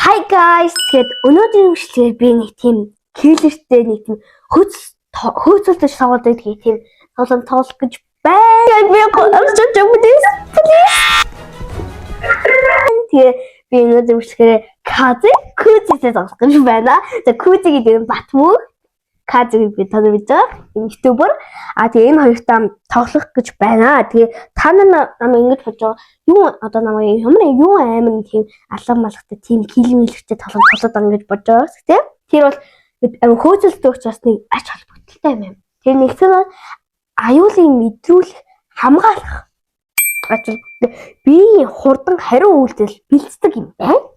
Hi guys, тэгээд өнөөдрийн бичлэгээр би нэг тийм киллертэй нэг тийм хөөцөлдөж тоглоод байдаг тийм тоглоом тоглох гэж байна. Би гооч юм дээс. Тэгээд би өнөөдөр бичлэгээр Кузитэй тоглох гэж байна. За Кузи гэдэг нь Батмүү. Кази би танаа мэдээ ютубер. Тэгээ энэ хоёртаа тоглох гэж байна. Тэгээ та нар намайг ингэж бодож байгаа. Юу одоо намайг ямар амар тийм алан малгатай тийм килмэлэгтэй тоглоод байгаа гэж бодож байгаа тийм. Тэр бол амар хөөцөлтэй учраас нэг ач холбогдолтой юм. Тэр нэгсэн нь аюулын мэдрүүлэх хамгаалах ач холбогдолтой. Би хурдан хариу үйлдэл бэлддэг юм байна.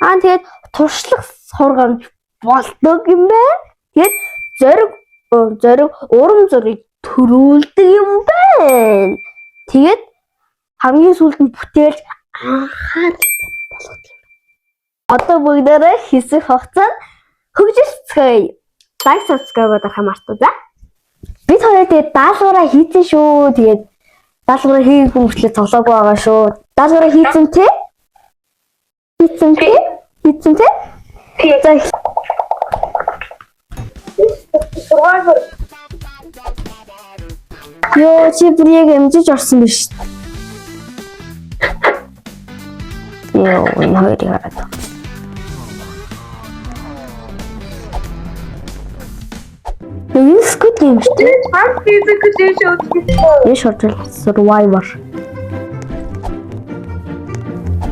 Тэгээд туршлах сургамж болдог юм байна. Тэгээд зориг урам зориг төрүүлдэг юм байна. Тэгээд хамгийн сүүлд нь бүтээлж анхаарал болгох юм. Одоо бүгдээрээ хэсэг хугацаанд хөгжилцгээе. Лайк, subscribe дарахаа мартаа за. Бид хоёр тэгээд даалгавраа хийсэн шүү. Тэгээд даалгавраа хийгээгүй мөртлөө тоглоогүй байгаа шүү. Даалгавраа хийсэн тий? Хийсэн тий? За Ёо, чи бүрийг эмжиж орсон биш. Ёо, энэ хоёрыг хараад. Энэ скут юм шүү дээ. Ханс физик гэж шууд. Энэ шорт survivor.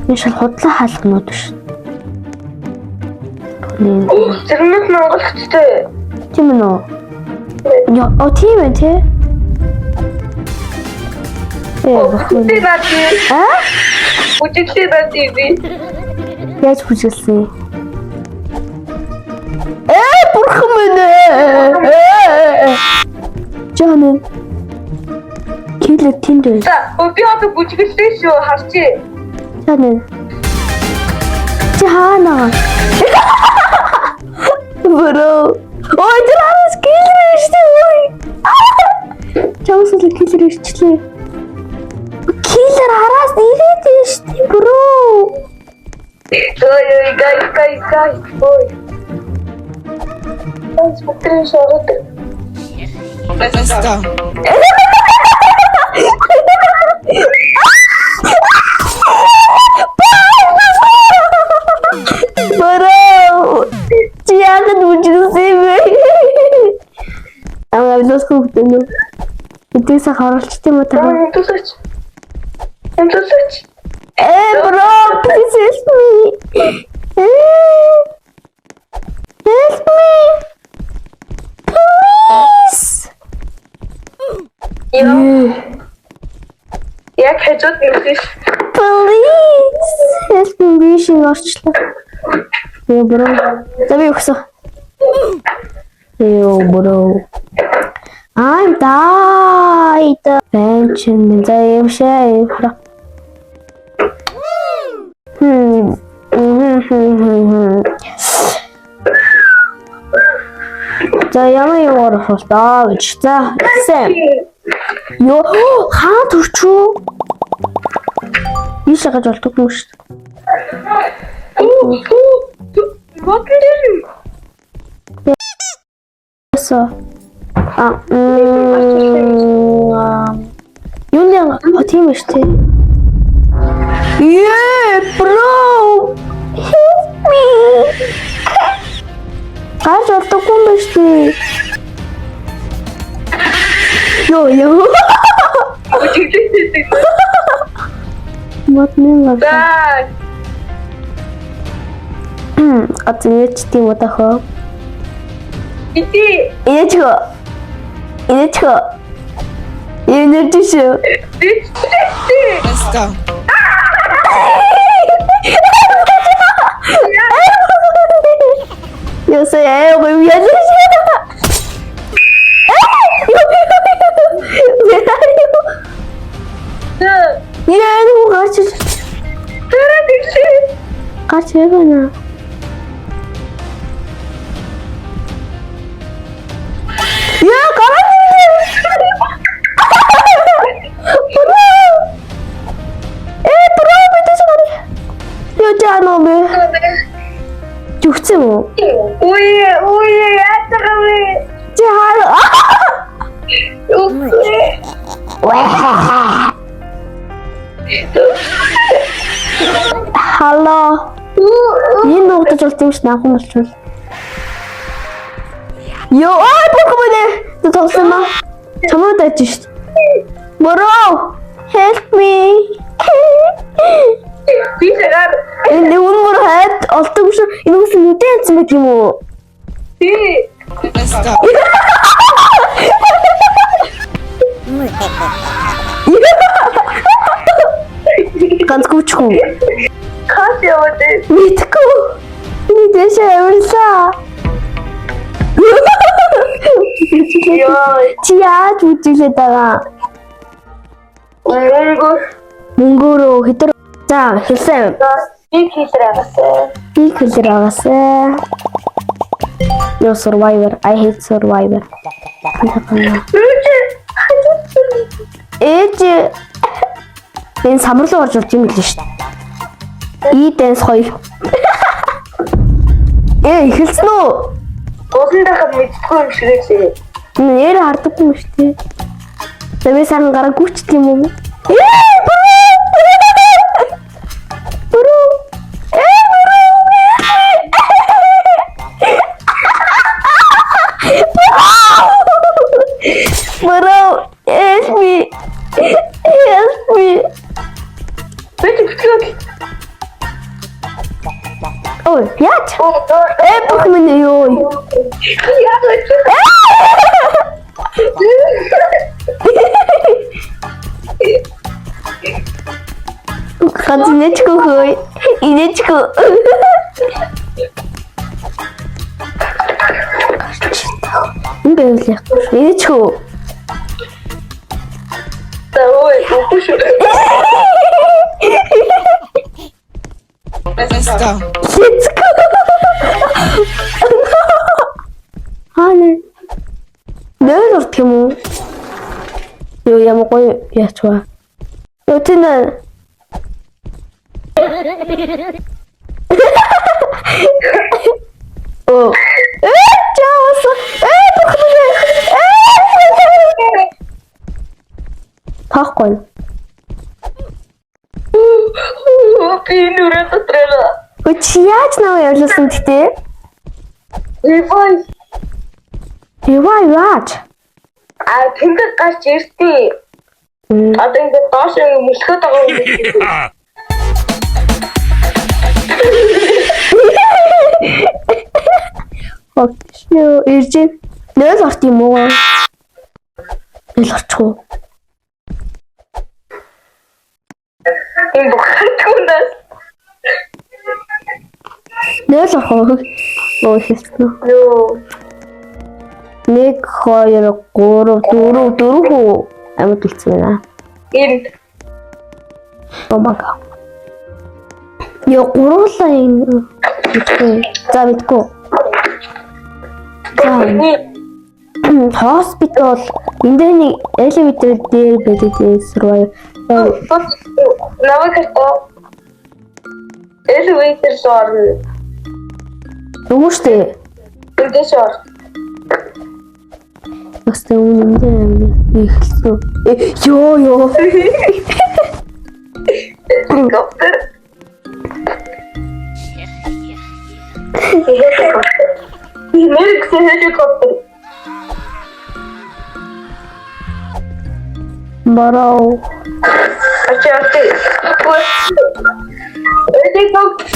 Энэ шал худлаа хаалганууд биш. Зэрнэс монголчтой. Тийм үү? Яа, тийм ээ тий. Үгүй бати. Үгүй бати би. Яаж хүчилсэн? Бурхан минь ээ. Жан. Килээ тэндээ. Би одоо бүжгэлсэн шүү харчи. Жан. Жана. Бро. Ой, тэрээс киллер штэ. Чамсал киллер штэ. Киллер араас ирээд штэ, бро. Ой, гай. Ой. Ons moet шорот. Let's go. Bro, jangan muncul sini. Ang abis aku ketemu. Itu sekarang kita mau tahu. Yang susah. Bro, please help me. Help me. Please. Яг хажууд нэгдэж. Please. Help me. Би шиг орчлоо. Yo bro. Sabi ko sa. Yo bro. I'm died. Pension dayım şey. За ямар юм орох таа гэж. За гэсэн. Ёо хаа төрчөө. Би шахаж болтгүй юм шүү. What did So. Юуны тийм биш тий. Bro. Help me. Гарч олдохгүй юм биш тий. Ёо. Мод нэмээ. Баа. Атгийч тийм удахоо. Ити. Инечко. Инечшөө. Let's go. Eu sei, eu ia dizer. Não, gacha. Gacha na. Ya, karan. Bro, betul sekali. Yo, jangan be. Хэлсэн үү? Ууе, яатагаа вэ? Чи хаа? Халло. Энэ нутаж бол тийм ш наахан болчихвол. Йоо, Pokemon ээ. Тоглосон маа. Чамд дайж ш. Бро, help me. Би сараар Энэ үнмөр хайд олдог ш. Энэ үс нүдэн янцсан байх юм уу? би Let's go. Ганц гүчхүү. кас яваад Мэдгүй. Би дэше явуулсаа. ёо. Чи яаж үжилээд байгаа? Мөнгөөрөө хитэр за хэлсэн. Би хийсрагасаа. Би хэлэр агаасаа. No survivor. I hate survivor. Ээж энэ самбар руу орж урж юм билээ шүү дээ. Дэнс хоёр. Эхэлсэн үү? Усан дахад мэдгүй юм шиг ээ. Нэр харддаг юм шүү дээ. Тэвээ сан гараа гүчт юм уу? Бро, help me. Ой, яач? Pokemon ёо. Хазинечко хой. Инечко. Ингээл. Инечко. Ой, пушу. Let's go. Let's go. Хане. Нэр орт юм уу? Юу ямар гоё яач вэ? Юу тэнэ? Оо. Чаос. Пахгүй. Би нүрэ дотроо. Чи яаж наваа явуулсан гэтээ? Ивай. Яа яаж? Тэнгэр гарч иртээ. Одоо ингээд доош мөсгöd байгаа юм байна. Окей, ирж нөл орт юм уу? Нөл орчихгүй. Энэ бохотгоонаас Нөл орох. Оо хэлсэн. ёо. 1 2 3 4 хөө амьд үлдсэн байна. Энэ Oh my god. Yo гурлаа энэ. За мэдгүй. Hospital энэ нэг elevator дээр байдаг survive. наваа карта. Elevator сорно. Өмөштэй. Эндээс ор. Бас юм дээр ихсэн. Ёо. Helikopter. Helikopter. Барау. Ачаати. Helikopter.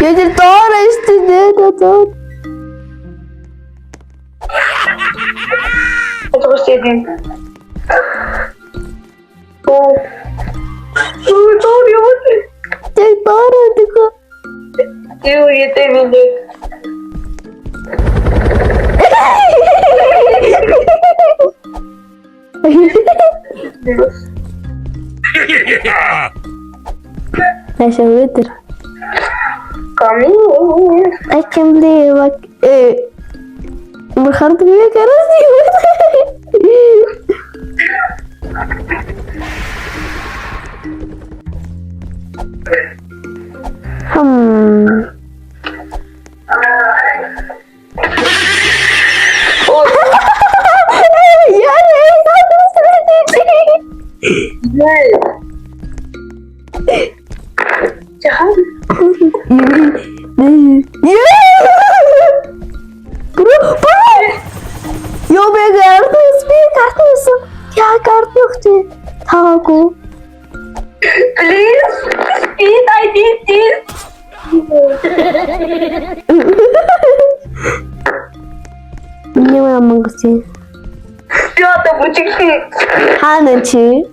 Ядар доороо истээ доо. Отгосэдин. Доор яваад. Тэг доороо дэгөө. Юу ятэй минь. Наша ветер. Come here. I can't believe Выход мне красиво. Яхаа. Yo be gardens bir gardens. Ya gardens. Tago. Please. Speed, I did this. Не могу сказать. Пётр, мучики. 하는 치.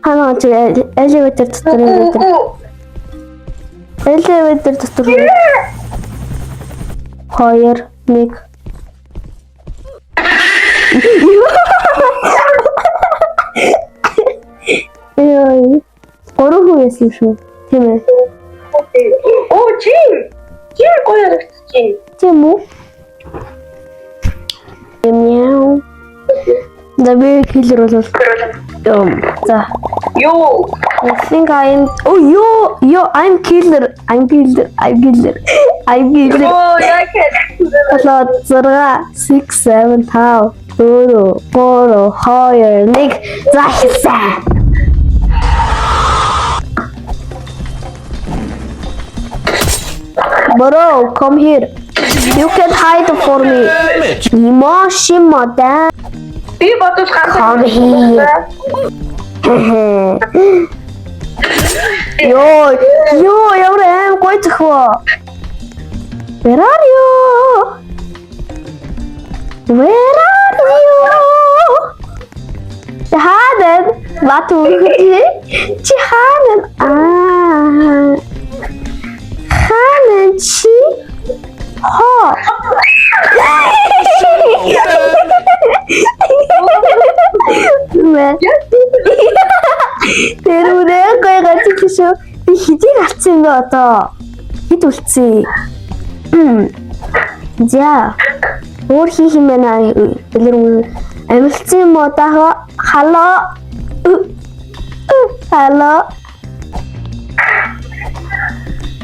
하나 치 엘리베이터 도트로. 엘리베이터 도트로. хоёр нэг. Яа. Гурван хүн яасан шүү. Тийм ээ. Оо, чи. Чи гоё харагдчих. Тийм үү? Мяу. Да би киллер болов. За. Yo. I think I'm. Oh, I'm killer. I'm killer. Оо, яагаад. Болоод 6 6 7 5 4 3 2 1 за хийсэн. Bro, come here. You can hide for me. Emotion moda. Би бодож Come here. Ёо, ямар аим гоё зөхөө. Where are you? Where are you? Хаанаа? Бату. Чи хаанаа? Хаанаа чи? Хоо. Тэр үрээ гоё гацчих шүү. Би хидийг авсан юм бэ одоо? Хид үлдсэн. За. Өөр хийх юм байна. Билэр амилсан юм уу даа? Халоо. Халоо.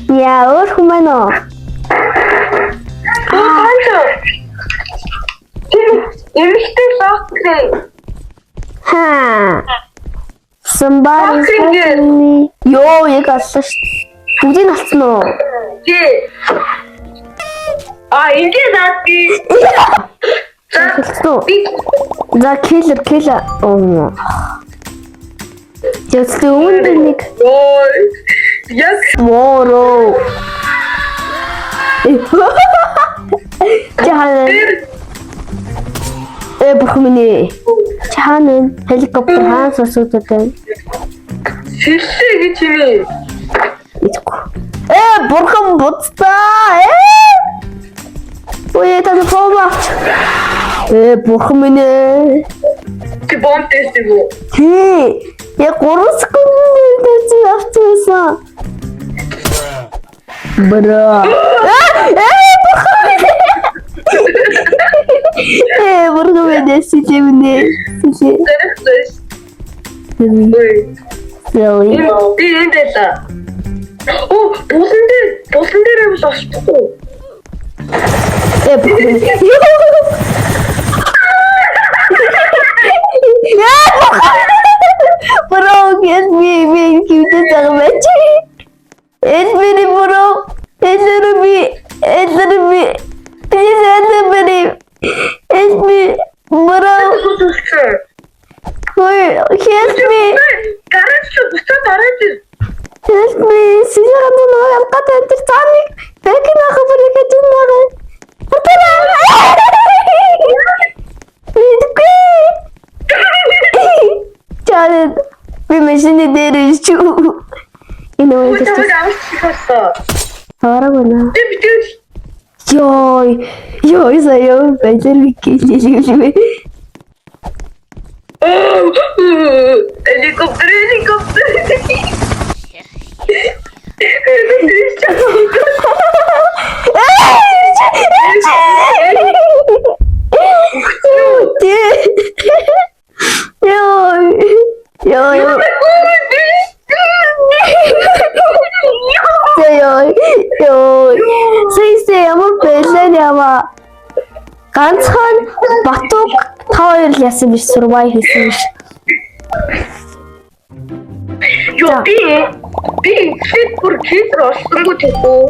Яа, өөр хүн байна уу? Эмэгтэй шахттай. Ха. Somebody me. Ёо, яг аллаа шүү. Бүгдийг алсан уу? Чи. Ингээд наадгүй. Алсан уу? За, killer. Oh. Just the one нэг. Ой. Яг Моро. Чаана. Бухмини. Чаана helicopter хаанаас асуудаг вэ? шилшээ гэж юм. Бурхан буцтаа. Ой, это помощь. Бурхан минь. Чи бомб тест юу? Тий. Я 3 секунд авчихсан. Бра. Бурхан минь сэтэмнэ. Тэрхээс. Ой. Really? Би энд байлаа. Оо, булан дээр бас очтгоо. Бурхан минь. Bro, get me cute as it's me, bro. It's me. Please help me. It's me, bro. Help me. Гараж буцаад ороод ир. Help me. Сижаан доо ялгаатай энэ цааныг бэкэн ахаа бүрийгээ зүмээрээ. Чаред би машины дээр шүү. Энэ үү Тэгвэл авчихсан. Харагна. Бид Ёй заяа бэлэр килээ. Helicopter. Сэйсээ ямар бэлэн ява. Ганцхан Батуг хоёр л ясан биш survive хийсэн биш. Би бүр килер олсонгүй тэггүй.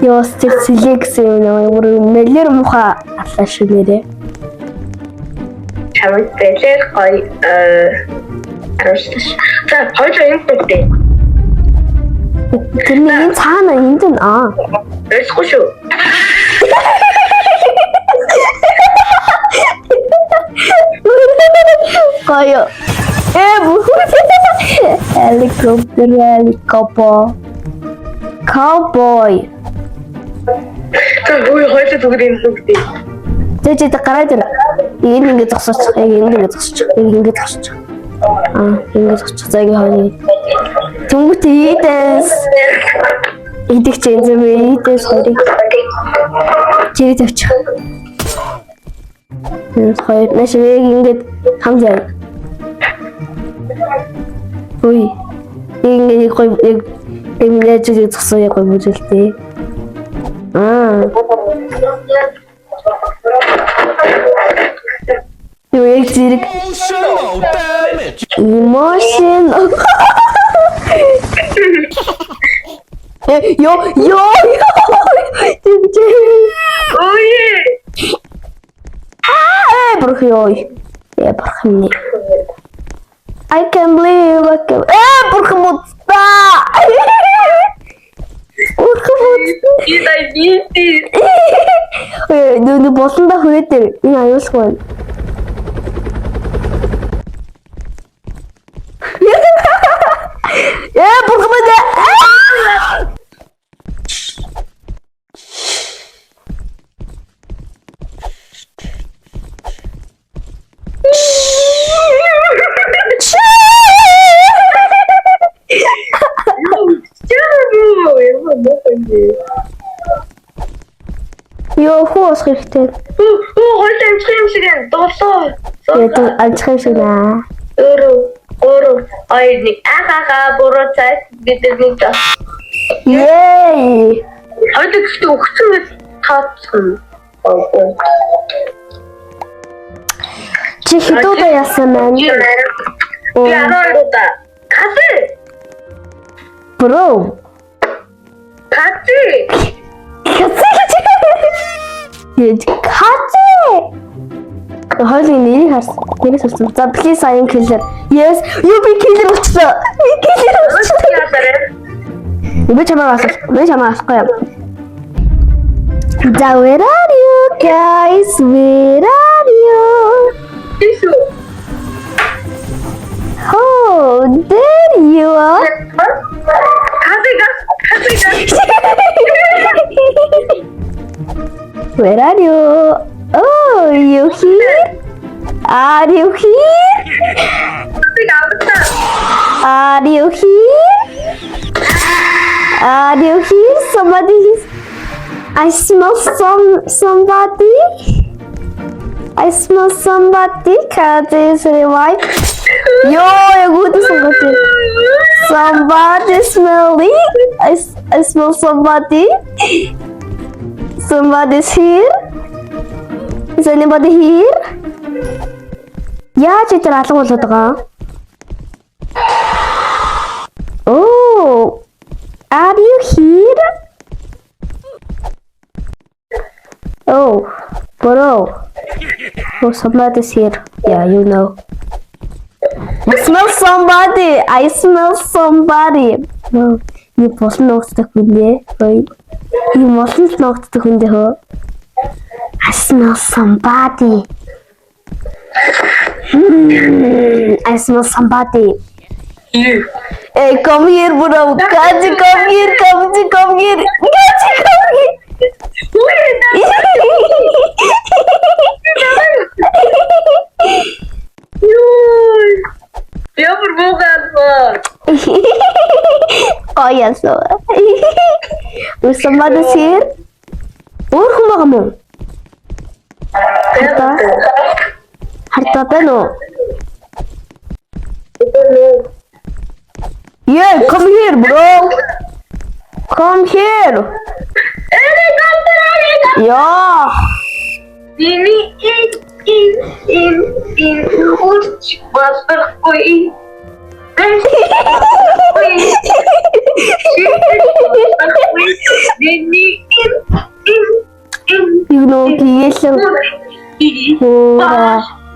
Яс тэр селекс юм нэлэр муха аллаа шүү нэрээ. Чамд бэлэр гоё арууш. За хоёул юм дээ. Тэрний энэ цаана энд нь Эсгүй шүү. гоё. Helicopter. Cowboy. За бүр хоёул зүгээр юм үгтэй. Тэ гараад ир. Энэ ингэ зогсооч. Ингэ зогсооч. Ингэ зогсооч. Ингэ зогсооч. За ингэ хойно. Түнгт ийдэс. Идэх чинь зүм ийдэс хоёрыг. Чирээ тавьчих. Хоёр нэш ингэ хамжаа. Ой. Ингэ гоё энэ жиг зогсоо гоё бүжгэлтэй. Юу яг зэрэг emotional. Yo. Ой. Брохой. Брохни. I can't believe брохмутта. Нүү болондоо хөөдөр энэ аюулгүй. Брохмутта. Йоо хоос хэрэгтэй. Хоёул амжих юм шиг энэ дуулаа. Яа амжих юм шиг наа. Өөрөө айны буруу цайс бидний тас. Yay! Хоёул гэхдээ өгцөн таацсан. Чи хитуудаа яасан маань? Би аруудаа. Кафе. Бро. Кафе. Кафе. Хойлын нэрийг харсан. Нэрийг харсан. За please I am killer. Yes, you be killer болчихлоо. Би чамаа асахгүй юм. Да where are you guys? Where are you? Oh, there you are. Where are you? Oh, you here? Are you here? Are you here? Are you here? Somebody is... I smell somebody. I smell somebody. Cat is revived. Yo, good somebody. Somebody smelling. I smell somebody. Somebody's here. Is anybody here? Яаж итэр алга болоод байгаа? Oh, are you here? Oh, bro. Oh, somebody's here. Yeah, you know. I smell somebody. I smell somebody. No, you болсон ногцтой хүнээ. Ой. You болсон ногцтой хүнээ хөө. I smell somebody. I smell somebody. You. Hey, come here, bro. Kaji, come here. Kaji, come here. Kaji, come here. Я пробовала. Oh, yes. Is somebody here? Урхан байгаа мó? Хартаа байна уу? Yeah, come here, bro. Come here. Yeah. Ini urch masuk kui.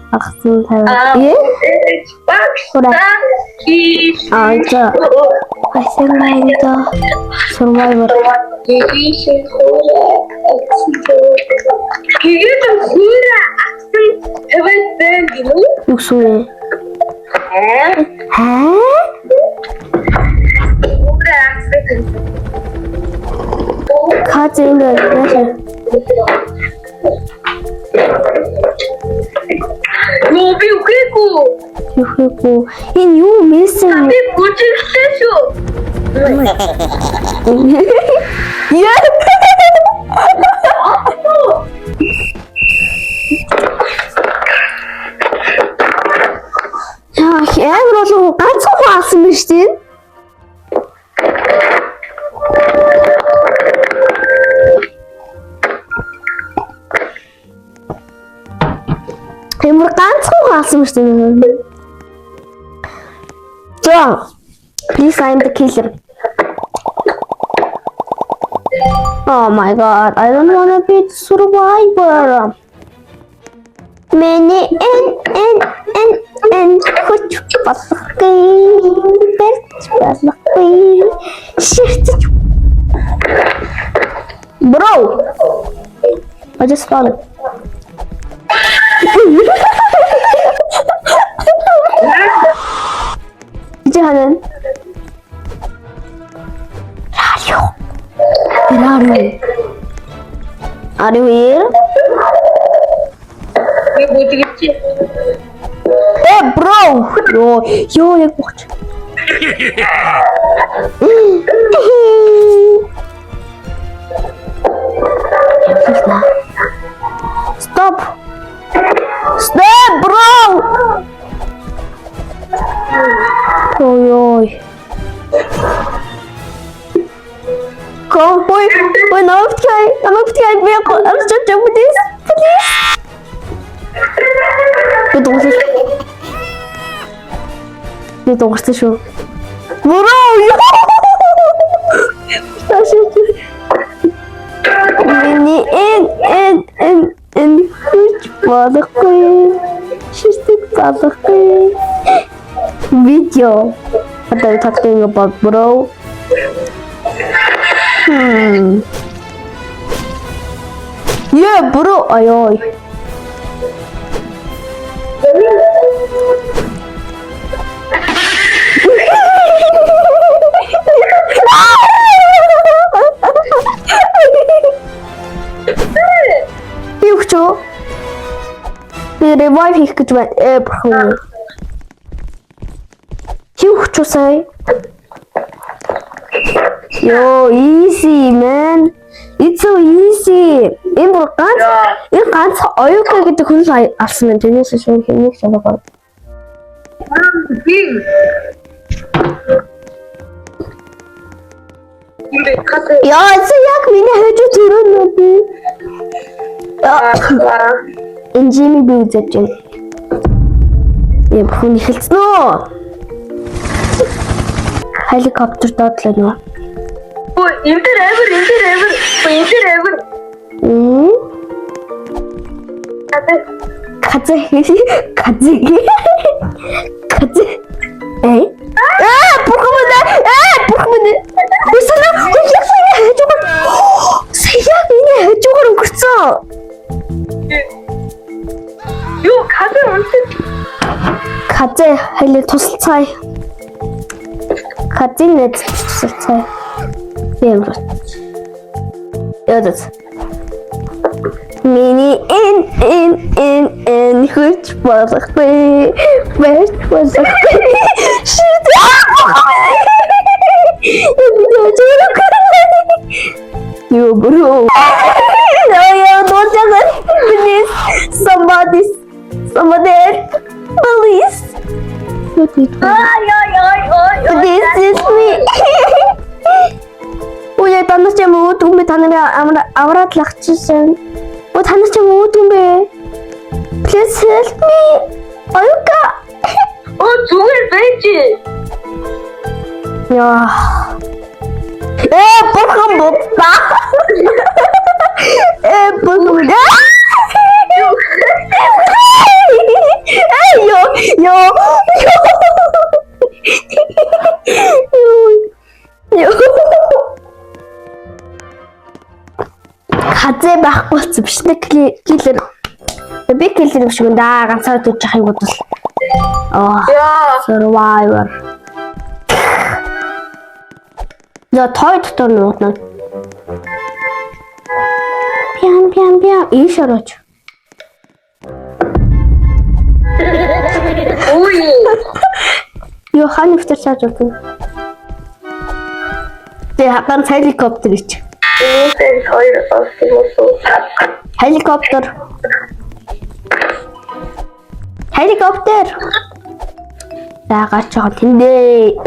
Ахсан тавиад. За. Ахсан майда. Survivor. Тэгээд хүүрэ ахсан тавиад байна гинэ. Юу вэ? Хүүрэ ахсан. Катин яасан? Би үгүй. Юухгүй. Энэ юу мессеж? Би бүжиглээ шүү. Яа. Ямар болов ганцхан хаалсан биш тийм? Ямар ганцхан хаалсан биш тийм? John, please I'm the killer. Oh my god, I don't wanna be the survivor. Many and kuch pataki, shit. Bro, I just found it. 이제 하는 라리오. Are you here? Би бүжиглэж. Hey bro! Yo, як боч. Stop! Stop, bro! Ой. Come, boy, I'm not trying to make I'm such a please. 내 동생 쇼. 뭐라고? 다시. 미니 엔 바닥에 시스템 바닥에 video. What are you talking about, bro? Yeah, bro. Ay. Юу ч юу? Би revive хийх гэж байна. Бахуу. Юу ч юу сая? Yo, easy man. It's so easy. Энэ ганц оюука гэдэг хүн авсан юм. Тэрнээс шүү хэнийг санаагаа. Яа, яг миний хажуу төрөө би. Энэ жими би үзэж байна. Хүн ихэлцэн үү? Helicopter доотлоо нөө. Энэ дээр ever. Казэ. Бурхамна. Үсэнэ. Сая миний хажуугаар өнгөрцөө. Юу казэ үнсэн. Казэ хайлаа тусалцгаая. Казын нэт тусалцгаая. Бэм. Яадаг. Мини эн хүч болохгүй. Бэст болохгүй. Шит. You bro. No, don't just please. Somebody help. Please. This is me. Ой, танаас ч юм уу түмбэ танараа авраад лагчсан. Ой, танаас ч юм уу түмбэ. Please help me. Оюка. Зүгээр байж. Яа. Бурхан бопа. Бурхан. Ёо. Хазээ байхгүй ч биш нэг киллер. Би киллер биш юм да ганцаар дүүж яхийг бодвол. Яа. Survivor. Я той дотор нуутна. Пян. Ийш орооч. Үй. Юу хааны втер цааж болов. Тэ хаан helicopter ич. Энэ хоёр авсан. Helicopter. Дагаад чого тэндээ.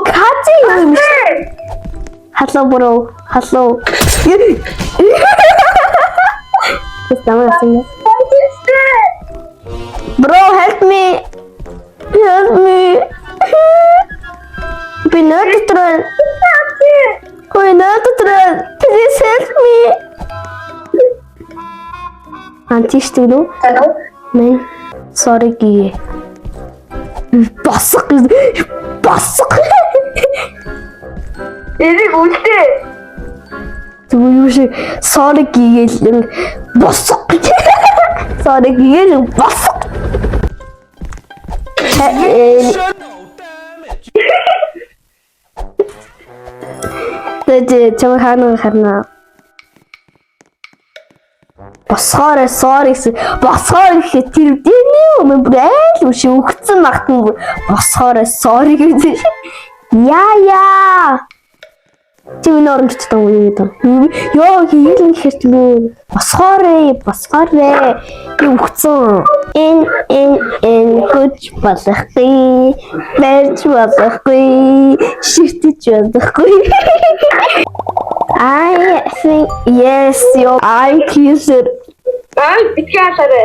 Кази юм шиг. Hello bro. Hello. Bro, help me. Би нөттрэн. Please help me. Антиштүлүү? Мен sorry гээ. Басах. Энийг үлдээ. Түр шиг sorry гээгээл басах. Sorry гээгээл басах. Тэжээ чам харна. Босгоорой sorry босгоор гэхэд тэр дэний өмнө брэйл үш өгцөн магтан босгоорой sorry гэдэг. Яа. Тэвэн оромжтой юм гэдэг. Ёо хийлэн хэртлээ. Босгоорой. Өгцөн. Эн гүч болохгүй. Бэрч болохгүй. Шигтэж болохгүй. I think yes, I'm killer. Аа битгий алаарэ.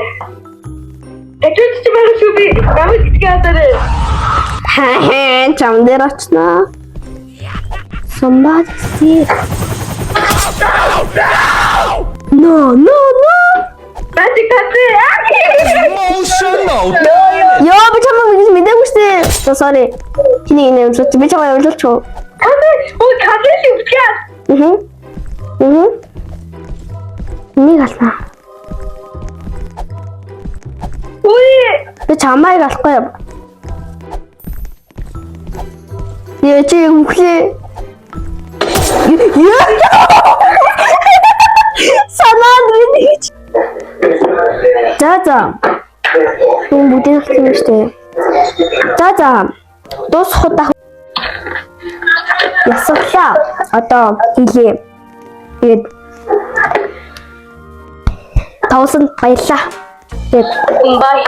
Тэжүүд чи байгаа шүү би. Намайг битгий алаарэ. Хаа чам дээр очно. Somebody see. No. Бати катэ. Emotional. Ёо би чамайг мэдээгүй штэ. Sorry. Чиний нэр зөв би чамайг ойлгохгүй. Катэ шүү битгий. Нэг ална. Би чамайг алахгүй юм. Яа чи үхлээ. Санаа нэг. За. Хүн бүдэн хэлсэн штэ. За. Дуусах удаа. Ясаглаа. Одоо хийлээ. Тэгээд 1000 баярлаа. Тэгээд Бай.